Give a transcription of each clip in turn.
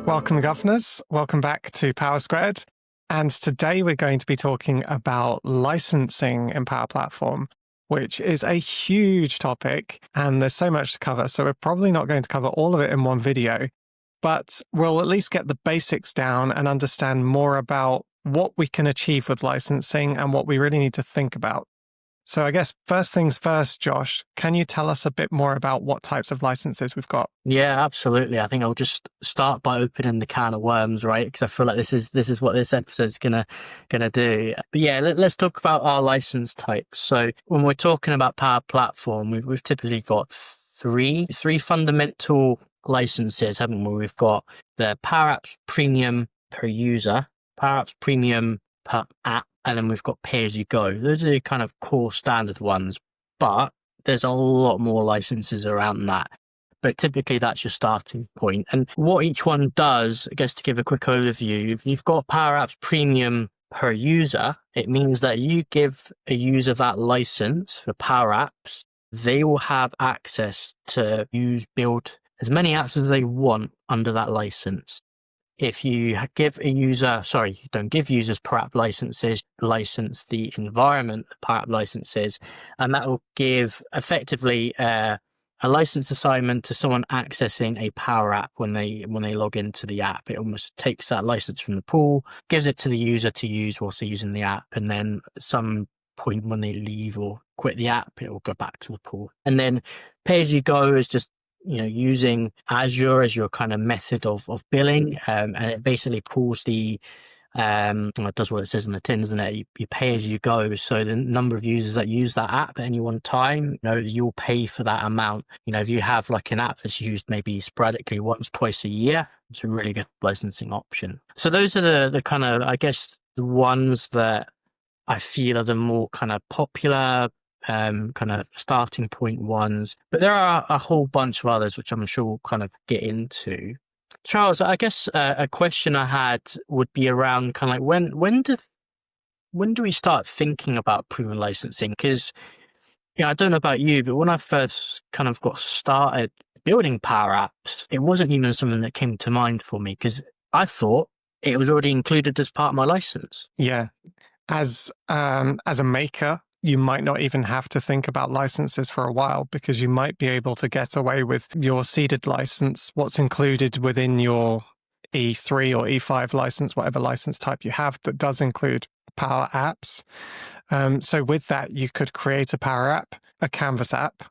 Welcome, governors. Welcome back to Power Squared. And today we're going to be talking about licensing in Power Platform, which is a huge topic and there's so much to cover. So we're probably not going to cover all of it in one video, but we'll at least get the basics down and understand more about what we can achieve with licensing and what we really need to think about. So I guess first things first, Josh, can you tell us a bit more about what types of licenses we've got? Yeah, absolutely. I think I'll just start by opening the can of worms, right? Because I feel like this is what this episode's gonna do. But yeah, let's talk about our license types. So when we're talking about Power Platform, we've typically got three fundamental licenses, haven't we? We've got the Power Apps Premium per user, Power Apps Premium per app, and then we've got pay-as-you-go. Those are the kind of core standard ones, but there's a lot more licenses around that. But typically that's your starting point. And what each one does, I guess to give a quick overview, if you've got Power Apps Premium per user, it means that you give a user that license for Power Apps, they will have access to build as many apps as they want under that license. If you give a user, you don't give users per app licenses, license the environment per app licenses, and that will give effectively a license assignment to someone accessing a Power App when they log into the app. It almost takes that license from the pool, gives it to the user to use whilst they're using the app, and then at some point when they leave or quit the app, it will go back to the pool. And then pay-as-you-go is just using Azure as your kind of method of billing, and it basically pulls the it does what it says on the tin, doesn't it? You pay as you go. So the number of users that use that app at any one time, you'll pay for that amount. If you have like an app that's used maybe sporadically once, twice a year, it's a really good licensing option. So those are the kind of, I guess, the ones that I feel are the more kind of popular, kind of starting point ones, but there are a whole bunch of others which I'm sure we'll kind of get into. Charles, I guess a question I had would be around kind of like when do we start thinking about premium licensing? Because I don't know about you, but when I first kind of got started building Power Apps, it wasn't even something that came to mind for me because I thought it was already included as part of my license. Yeah, as a maker, you might not even have to think about licenses for a while because you might be able to get away with your seeded license, what's included within your E3 or E5 license, whatever license type you have that does include Power Apps. So with that, you could create a Power App, a Canvas app,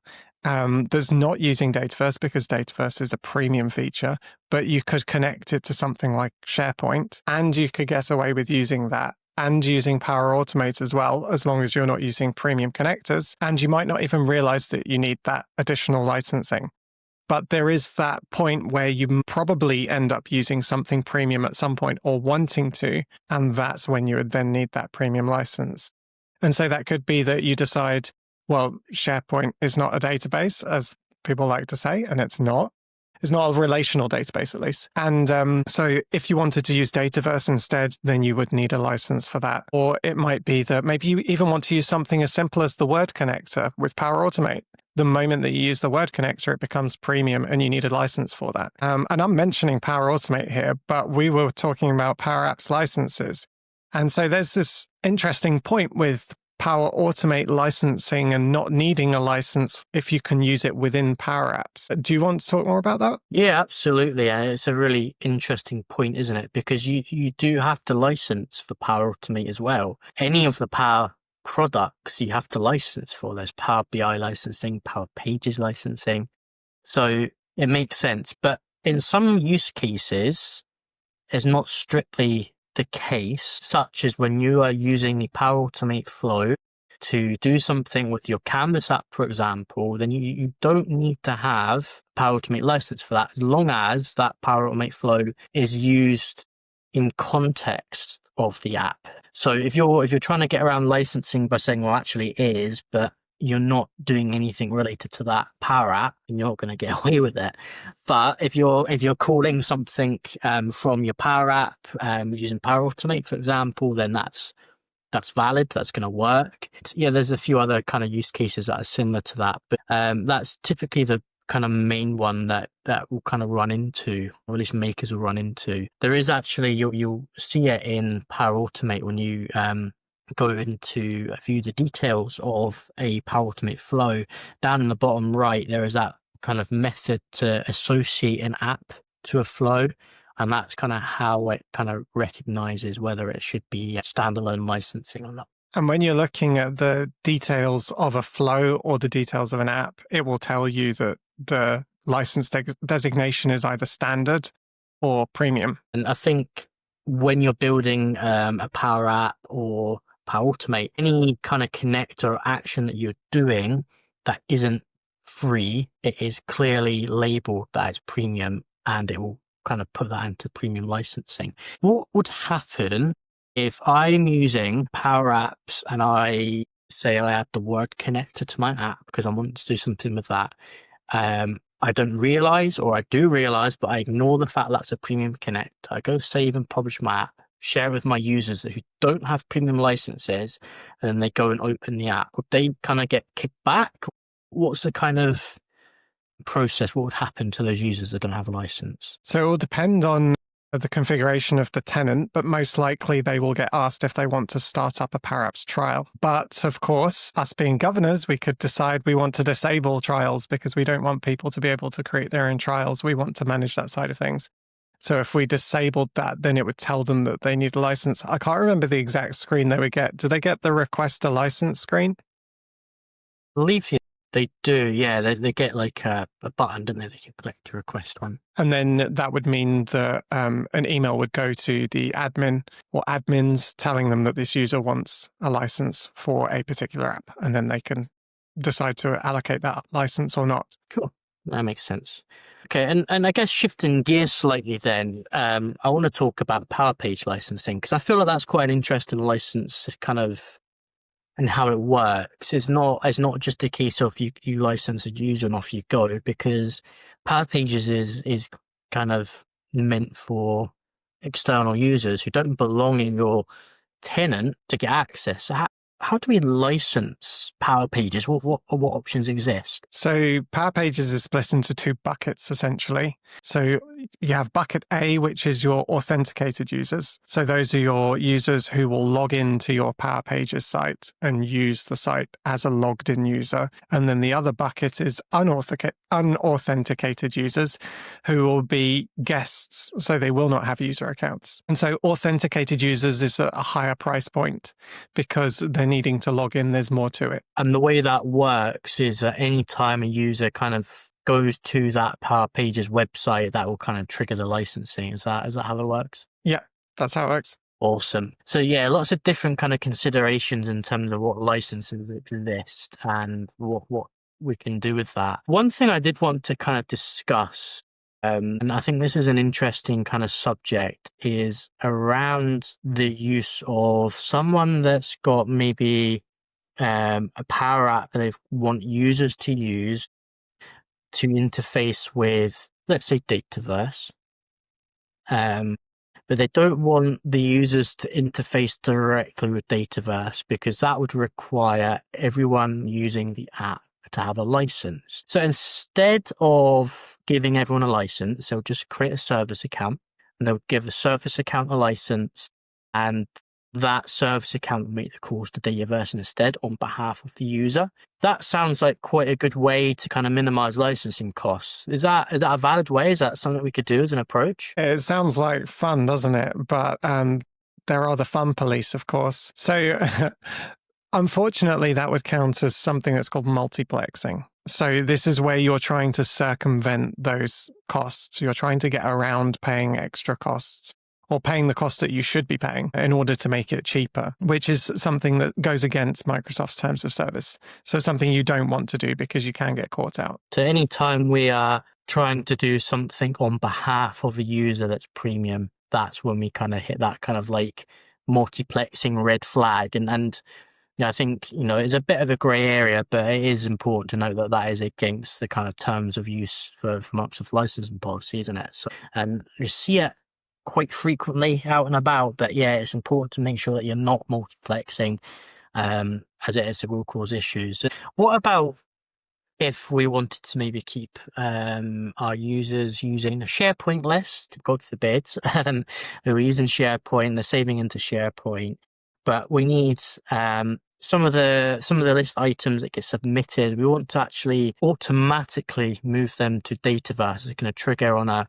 that's not using Dataverse because Dataverse is a premium feature, but you could connect it to something like SharePoint and you could get away with using that and using Power Automate as well, as long as you're not using premium connectors. And you might not even realize that you need that additional licensing. But there is that point where you probably end up using something premium at some point or wanting to, and that's when you would then need that premium license. And so that could be that you decide, well, SharePoint is not a database, as people like to say, and it's not. It's not a relational database, at least. And so if you wanted to use Dataverse instead, then you would need a license for that. Or it might be that maybe you even want to use something as simple as the word connector with Power Automate. The moment that you use the word connector, it becomes premium and you need a license for that. And I'm mentioning Power Automate here, but we were talking about Power Apps licenses. And so there's this interesting point with Power Automate licensing and not needing a license if you can use it within Power Apps. Do you want to talk more about that? Yeah, absolutely. It's a really interesting point, isn't it? Because you do have to license for Power Automate as well. Any of the Power products you have to license for. There's Power BI licensing, Power Pages licensing. So it makes sense. But in some use cases, it's not strictly the case, such as when you are using the Power Automate flow to do something with your Canvas app, for example, then you don't need to have Power Automate license for that, as long as that Power Automate flow is used in context of the app. So if you're trying to get around licensing by saying, well, actually it is, but you're not doing anything related to that Power App, and you're not going to get away with it. But if you're calling something from your Power App using Power Automate, for example, then that's that's valid, that's going to work. Yeah, there's a few other kind of use cases that are similar to that, but that's typically the kind of main one that will kind of run into, or at least makers will run into. There is actually, you'll see it in Power Automate when you go into view the details of a Power Automate flow. Down in the bottom right, there is that kind of method to associate an app to a flow. And that's kind of how it kind of recognizes whether it should be standalone licensing or not. And when you're looking at the details of a flow or the details of an app, it will tell you that the license designation is either standard or premium. And I think when you're building a Power App or Power Automate, any kind of connector or action that you're doing that isn't free, it is clearly labeled that it's premium, and it will kind of put that into premium licensing. What would happen if I'm using Power Apps and I say I add the word connector to my app because I want to do something with that? I don't realize, or I do realize, but I ignore the fact that's a premium connector. I go save and publish my app, share it with my users who don't have premium licenses, and then they go and open the app. Would they kind of get kicked back? What's the kind of process? What would happen to those users that don't have a license? So it will depend on the configuration of the tenant, but most likely they will get asked if they want to start up a Power Apps trial. But of course, us being governors, we could decide we want to disable trials because we don't want people to be able to create their own trials. We want to manage that side of things. So if we disabled that, then it would tell them that they need a license. I can't remember the exact screen they would get. Do they get the request a license screen? I believe they do, yeah. They get like a button, don't they? They can click to request one. And then that would mean that an email would go to the admin or admins telling them that this user wants a license for a particular app. And then they can decide to allocate that license or not. Cool. That makes sense. Okay, and I guess shifting gears slightly then, I want to talk about Power Page licensing, because I feel like that's quite an interesting license kind of, and how it works. It's not just a case of you license a user and off you go, because Power Pages is kind of meant for external users who don't belong in your tenant to get access. So how do we license Power Pages? What options exist? So Power Pages is split into two buckets, essentially. So you have bucket A, which is your authenticated users. So those are your users who will log into your Power Pages site and use the site as a logged in user. And then the other bucket is unauthenticated users who will be guests. So they will not have user accounts. And so authenticated users is a higher price point because they're needing to log in, there's more to it. And the way that works is that any time a user kind of goes to that Power Pages website, that will kind of trigger the licensing. Is that how it works? Yeah, that's how it works. Awesome. So yeah, lots of different kind of considerations in terms of what licenses exist and what we can do with that. One thing I did want to kind of discuss, and I think this is an interesting kind of subject, is around the use of someone that's got maybe a Power App that they want users to use to interface with, let's say, Dataverse. But they don't want the users to interface directly with Dataverse because that would require everyone using the app to have a license. So instead of giving everyone a license, they'll just create a service account and they'll give the service account a license, and that service account will make the calls to Dataverse instead on behalf of the user. That sounds like quite a good way to kind of minimize licensing costs. Is that a valid way? Is that something we could do as an approach? It sounds like fun, doesn't it? But there are the fun police, of course. So unfortunately, that would count as something that's called multiplexing. So this is where you're trying to circumvent those costs. You're trying to get around paying extra costs, or paying the cost that you should be paying in order to make it cheaper, which is something that goes against Microsoft's terms of service. So something you don't want to do because you can get caught out. So anytime we are trying to do something on behalf of a user that's premium, that's when we kind of hit that kind of like multiplexing red flag. And yeah, I think, it's a bit of a grey area, but it is important to note that is against the kind of terms of use for Microsoft licensing policy, isn't it? So, and you see it quite frequently out and about. But yeah, it's important to make sure that you're not multiplexing, as it will cause issues. What about if we wanted to maybe keep our users using a SharePoint list, God forbid, who are using SharePoint, they're saving into SharePoint, but we need some of the list items that get submitted. We want to actually automatically move them to Dataverse. It's going to trigger on a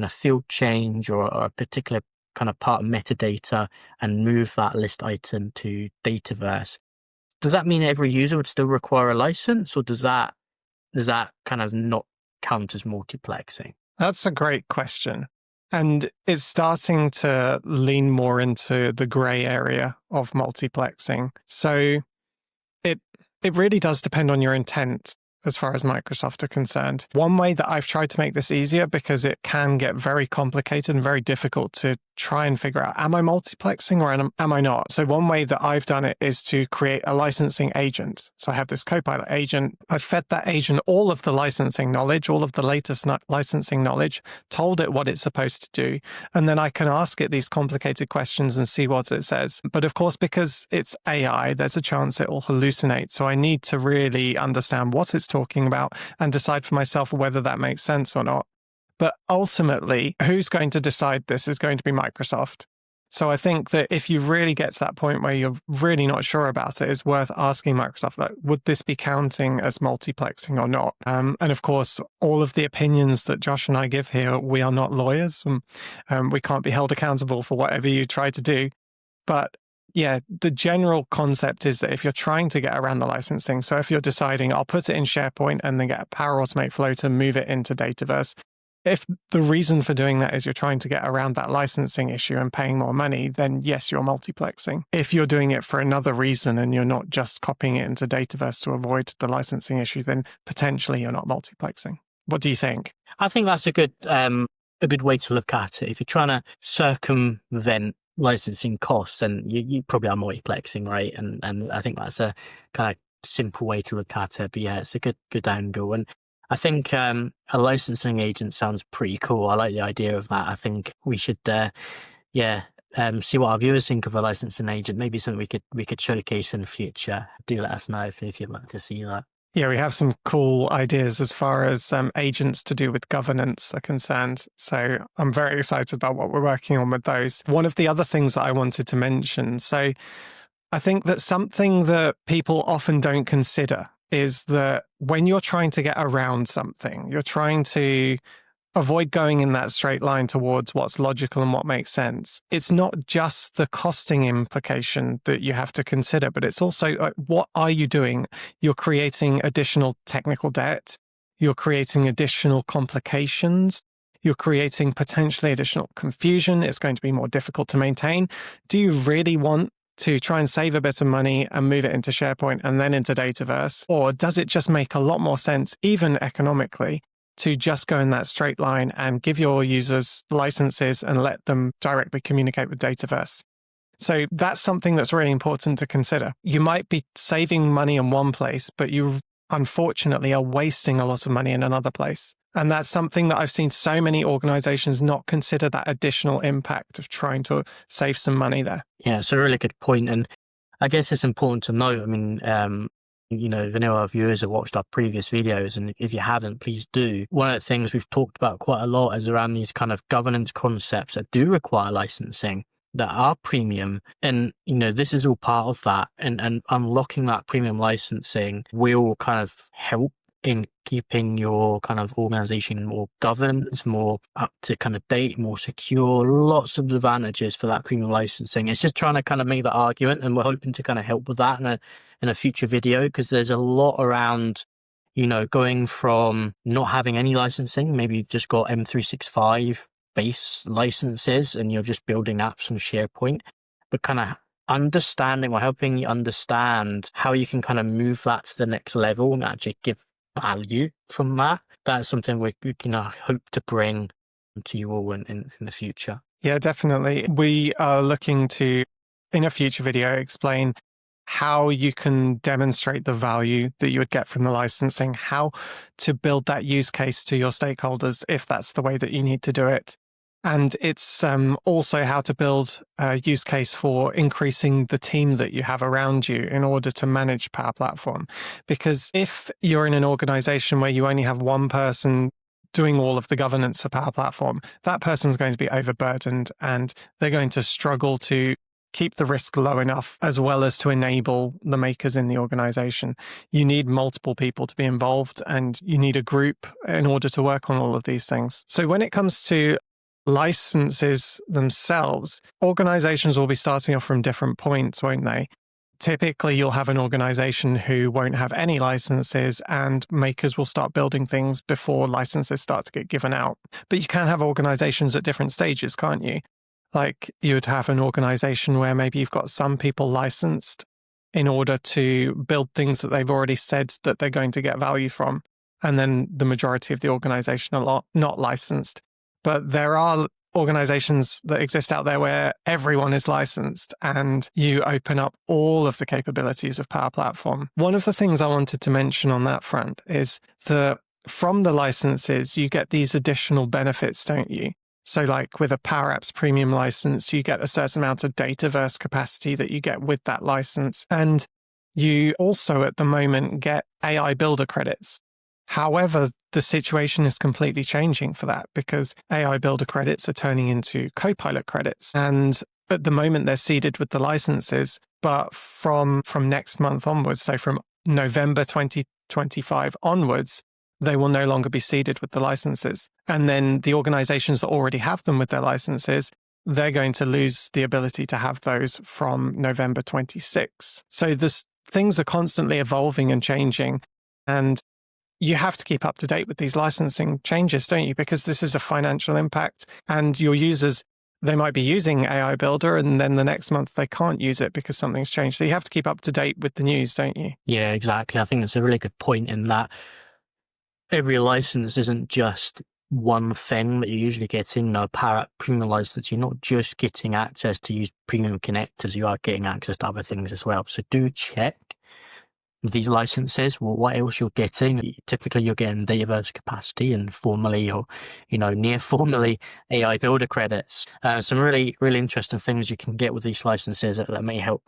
field change or a particular kind of part of metadata and move that list item to Dataverse. Does that mean every user would still require a license, or does that kind of not count as multiplexing? That's a great question. And it's starting to lean more into the gray area of multiplexing. So it really does depend on your intent as far as Microsoft are concerned. One way that I've tried to make this easier, because it can get very complicated and very difficult to try and figure out, am I multiplexing or am I not? So one way that I've done it is to create a licensing agent. So I have this Copilot agent. I've fed that agent all of the licensing knowledge, all of the latest licensing knowledge, told it what it's supposed to do, and then I can ask it these complicated questions and see what it says. But of course, because it's AI, there's a chance it will hallucinate. So I need to really understand what it's talking about and decide for myself whether that makes sense or not. But ultimately, who's going to decide this is going to be Microsoft. So I think that if you really get to that point where you're really not sure about it, it's worth asking Microsoft, like, would this be counting as multiplexing or not? And of course, all of the opinions that Josh and I give here, we are not lawyers. We can't be held accountable for whatever you try to do. But yeah, the general concept is that if you're trying to get around the licensing, so if you're deciding, I'll put it in SharePoint and then get a Power Automate flow to move it into Dataverse, if the reason for doing that is you're trying to get around that licensing issue and paying more money, then yes, you're multiplexing. If you're doing it for another reason and you're not just copying it into Dataverse to avoid the licensing issue, then potentially you're not multiplexing. What do you think? I think that's a good way to look at it. If you're trying to circumvent licensing costs, and you probably are multiplexing, right? And I think that's a kind of simple way to look at it. But yeah, it's a good angle. And I think a licensing agent sounds pretty cool. I like the idea of that. I think we should, see what our viewers think of a licensing agent. Maybe something we could showcase in the future. Do let us know if you'd like to see that. Yeah, we have some cool ideas as far as agents to do with governance are concerned. So I'm very excited about what we're working on with those. One of the other things that I wanted to mention, so I think that something that people often don't consider is that when you're trying to get around something, you're trying to avoid going in that straight line towards what's logical and what makes sense. It's not just the costing implication that you have to consider, but it's also what are you doing? You're creating additional technical debt. You're creating additional complications. You're creating potentially additional confusion. It's going to be more difficult to maintain. Do you really want to try and save a bit of money and move it into SharePoint and then into Dataverse? Or does it just make a lot more sense, even economically, to just go in that straight line and give your users licenses and let them directly communicate with Dataverse? So that's something that's really important to consider. You might be saving money in one place, but you unfortunately are wasting a lot of money in another place. And that's something that I've seen so many organizations not consider, that additional impact of trying to save some money there. Yeah, it's a really good point. And I guess it's important to note, I mean, if any of our viewers have watched our previous videos, and if you haven't, please do. One of the things we've talked about quite a lot is around these kind of governance concepts that do require licensing, that are premium. And, this is all part of that. And unlocking that premium licensing will kind of help in keeping your kind of organization more governed, more up to kind of date, more secure. Lots of advantages for that premium licensing. It's just trying to kind of make that argument, and we're hoping to kind of help with that in a future video, because there's a lot around, going from not having any licensing, maybe you've just got M365 base licenses and you're just building apps on SharePoint, but kind of understanding or helping you understand how you can kind of move that to the next level and actually give value from that. That's something we can hope to bring to you all in the future. Yeah, definitely. We are looking to, in a future video, explain how you can demonstrate the value that you would get from the licensing, how to build that use case to your stakeholders if that's the way that you need to do it. And it's also how to build a use case for increasing the team that you have around you in order to manage Power Platform. Because if you're in an organization where you only have one person doing all of the governance for Power Platform, that person's going to be overburdened and they're going to struggle to keep the risk low enough as well as to enable the makers in the organization. You need multiple people to be involved and you need a group in order to work on all of these things. So when it comes to licenses themselves, organizations will be starting off from different points, won't they? Typically, you'll have an organization who won't have any licenses and makers will start building things before licenses start to get given out. But you can have organizations at different stages, can't you? Like you would have an organization where maybe you've got some people licensed in order to build things that they've already said that they're going to get value from. And then the majority of the organization are not licensed. But there are organizations that exist out there where everyone is licensed and you open up all of the capabilities of Power Platform. One of the things I wanted to mention on that front is that from the licenses, you get these additional benefits, don't you? So like with a Power Apps premium license, you get a certain amount of Dataverse capacity that you get with that license. And you also at the moment get AI Builder credits. However, the situation is completely changing for that because AI Builder credits are turning into Copilot credits. And at the moment, they're seeded with the licenses. But from next month onwards, so from November 2025 onwards, they will no longer be seeded with the licenses. And then the organizations that already have them with their licenses, they're going to lose the ability to have those from November 26. So things are constantly evolving and changing. And you have to keep up to date with these licensing changes, don't you? Because this is a financial impact and your users, they might be using AI Builder and then the next month they can't use it because something's changed. So you have to keep up to date with the news, don't you? Yeah, exactly. I think that's a really good point in that every license isn't just one thing that you're usually getting. No, Power App premium license, you're not just getting access to use premium connectors, you are getting access to other things as well. So do check these licenses, well, what else you're getting. Typically you're getting Dataverse capacity and formally or, near formally AI Builder credits. Some really, really interesting things you can get with these licenses that may help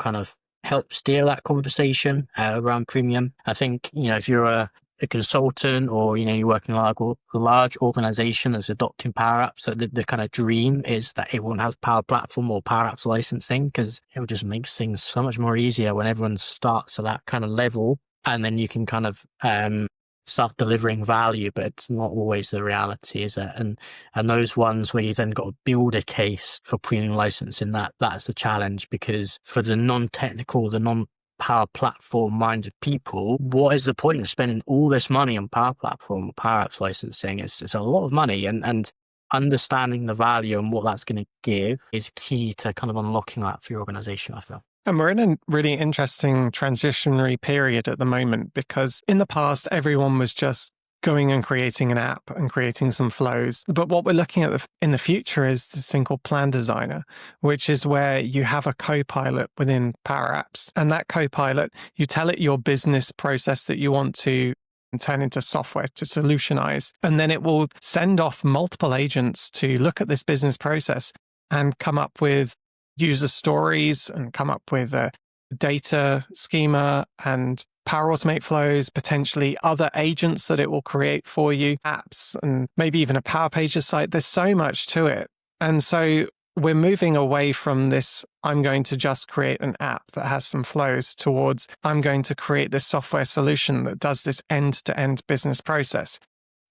help steer that conversation around premium. I think, if you're a consultant or, you work in a large organization that's adopting Power Apps, so the kind of dream is that everyone has Power Platform or Power Apps licensing because it just makes things so much more easier when everyone starts at that kind of level and then you can kind of start delivering value, but it's not always the reality, is it? And those ones where you then got to build a case for premium licensing, that's the challenge because for the non-technical, the non-Power Platform minded people, what is the point of spending all this money on Power Platform or Power Apps licensing? It's a lot of money, and understanding the value and what that's going to give is key to kind of unlocking that for your organization, I feel. And we're in a really interesting transitionary period at the moment because in the past, everyone was just going and creating an app and creating some flows. But what we're looking at in the future is this thing called Plan Designer, which is where you have a co-pilot within Power Apps. And that co-pilot, you tell it your business process that you want to turn into software to solutionize. And then it will send off multiple agents to look at this business process and come up with user stories and come up with a data schema and Power Automate flows, potentially other agents that it will create for you, apps, and maybe even a Power Pages site. There's so much to it. And so we're moving away from this, I'm going to just create an app that has some flows towards, I'm going to create this software solution that does this end-to-end business process.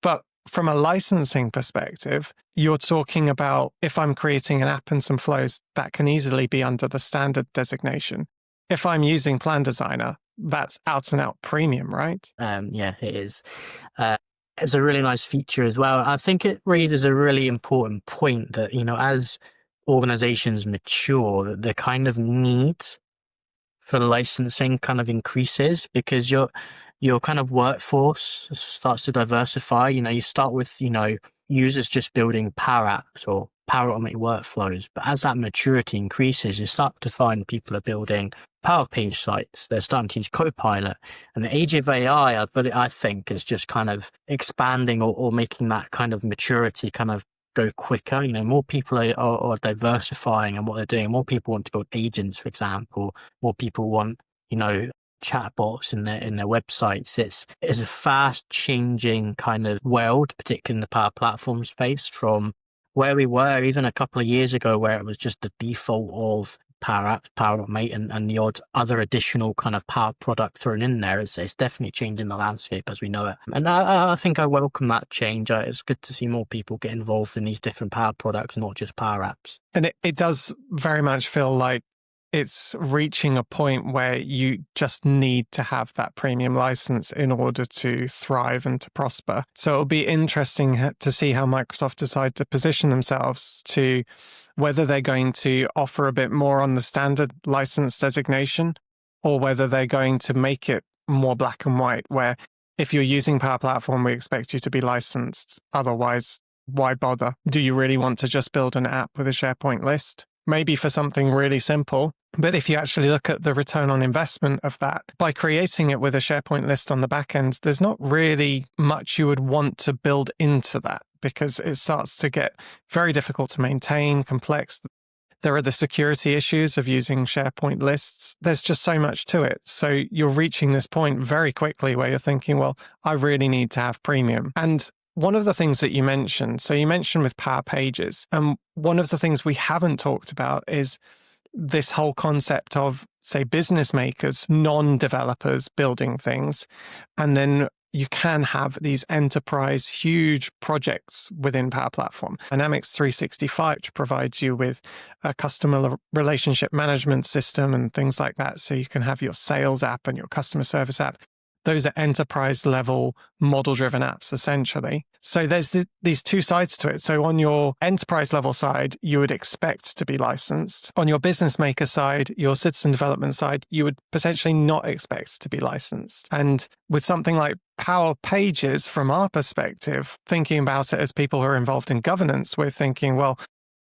But from a licensing perspective, you're talking about if I'm creating an app and some flows, that can easily be under the standard designation. If I'm using Plan Designer, that's out and out premium, right? Yeah, it is. It's a really nice feature as well. I think it raises a really important point that, as organizations mature, the kind of need for licensing kind of increases because your kind of workforce starts to diversify. You start with, users just building Power Apps or Power Automate workflows. But as that maturity increases, you start to find people are building Power Page sites. They're starting to use Copilot. And the age of AI, I think, is just kind of expanding or making that kind of maturity kind of go quicker. More people are diversifying in what they're doing. More people want to build agents, for example. More people want, chatbots in their websites. It's a fast changing kind of world, particularly in the Power Platform space, from where we were even a couple of years ago, where it was just the default of Power Apps, Power Automate, and the odd other additional kind of Power product thrown in there. It's definitely changing the landscape as we know it. And I think I welcome that change. It's good to see more people get involved in these different Power products, not just Power Apps. And it does very much feel like it's reaching a point where you just need to have that premium license in order to thrive and to prosper. So it'll be interesting to see how Microsoft decide to position themselves, to whether they're going to offer a bit more on the standard license designation, or whether they're going to make it more black and white, where if you're using Power Platform, we expect you to be licensed. Otherwise, why bother? Do you really want to just build an app with a SharePoint list? Maybe for something really simple. But if you actually look at the return on investment of that, by creating it with a SharePoint list on the back end, there's not really much you would want to build into that, because it starts to get very difficult to maintain, complex. There are the security issues of using SharePoint lists. There's just so much to it. So you're reaching this point very quickly where you're thinking, well, I really need to have premium. And one of the things that you mentioned, so you mentioned with Power Pages, and one of the things we haven't talked about is this whole concept of, say, business makers, non-developers building things, and then you can have these enterprise huge projects within Power Platform. Dynamics 365 which provides you with a customer relationship management system and things like that. So you can have your sales app and your customer service app. Those are enterprise level model driven apps, essentially. So there's these two sides to it. So on your enterprise level side, you would expect to be licensed. On your business maker side, your citizen development side, you would potentially not expect to be licensed. And with something like Power Pages, from our perspective, thinking about it as people who are involved in governance, we're thinking, well,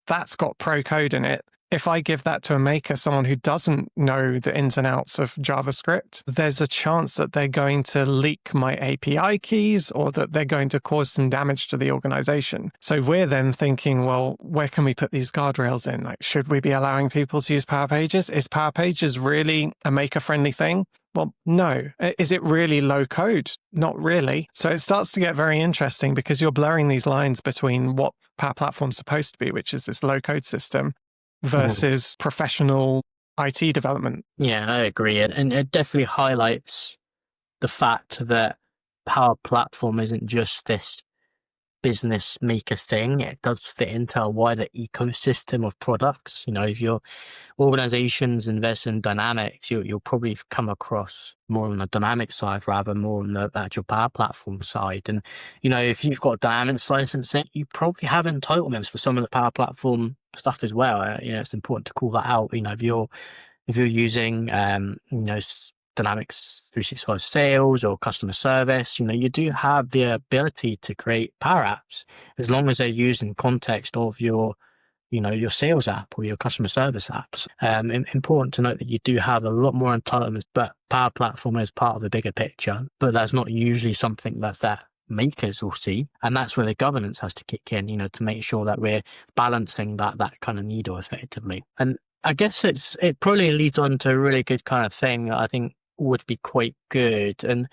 that's got pro code in it. If I give that to a maker, someone who doesn't know the ins and outs of JavaScript, there's a chance that they're going to leak my API keys, or that they're going to cause some damage to the organization. So we're then thinking, well, where can we put these guardrails in? Like, should we be allowing people to use Power Pages? Is Power Pages really a maker-friendly thing? Well, no. Is it really low code? Not really. So it starts to get very interesting, because you're blurring these lines between what Power Platform's supposed to be, which is this low code system, versus professional IT development. Yeah, I agree. And it definitely highlights the fact that Power Platform isn't just this business maker thing. It does fit into a wider ecosystem of products. If your organizations invest in Dynamics, you'll probably come across more on the Dynamics side rather than more on the actual Power Platform side. And, if you've got Dynamics licensing, you probably have entitlements for some of the Power Platform stuff as well. It's important to call that out. If you're using, Dynamics 365 sales or customer service, you do have the ability to create Power Apps, as long as they're used in context of your sales app or your customer service apps. Important to note that you do have a lot more entitlements, but Power Platform is part of the bigger picture, but that's not usually something that makers will see. And that's where the governance has to kick in, to make sure that we're balancing that kind of needle effectively. And I guess it probably leads on to a really good kind of thing that I think would be quite good. And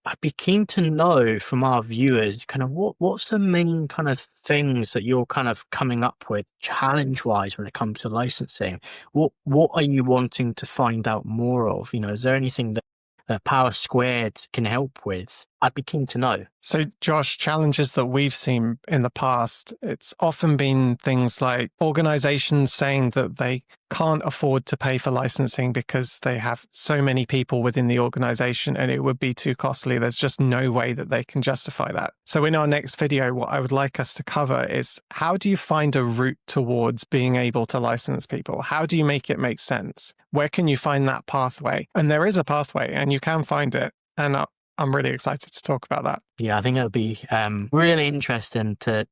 I'd be keen to know from our viewers kind of what's the main kind of things that you're kind of coming up with challenge-wise when it comes to licensing. What are you wanting to find out more of? Is there anything that Power Squared can help with? I'd be keen to know. So, Josh, challenges that we've seen in the past, it's often been things like organizations saying that they can't afford to pay for licensing because they have so many people within the organization and it would be too costly. There's just no way that they can justify that. So in our next video, what I would like us to cover is, how do you find a route towards being able to license people? How do you make it make sense? Where can you find that pathway? And there is a pathway and you can find it. And I'm really excited to talk about that. Yeah, I think it'll be really interesting to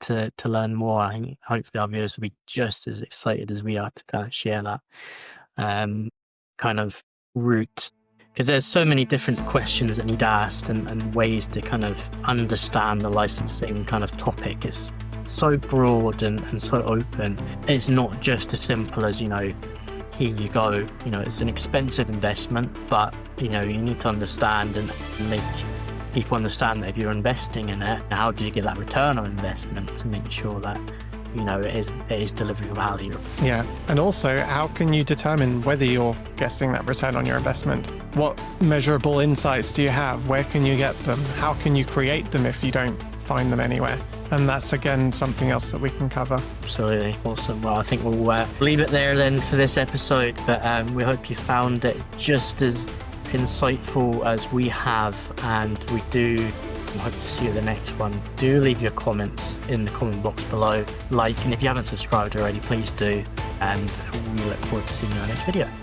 learn more. I think hopefully our viewers will be just as excited as we are to kind of share that kind of route, because there's so many different questions that need asked and ways to kind of understand the licensing kind of topic. It's so broad and so open. It's not just as simple as, here you go. It's an expensive investment, but, you need to understand and make people understand that if you're investing in it, how do you get that return on investment to make sure that, it is delivering value. Yeah. And also, how can you determine whether you're getting that return on your investment? What measurable insights do you have? Where can you get them? How can you create them if you don't find them anywhere? And that's, again, something else that we can cover. Absolutely. Awesome. Well, I think we'll leave it there then for this episode, but we hope you found it just as insightful as we have, and we do hope to see you in the next one. Do leave your comments in the comment box below, and if you haven't subscribed already, please do, and we look forward to seeing you in our next video.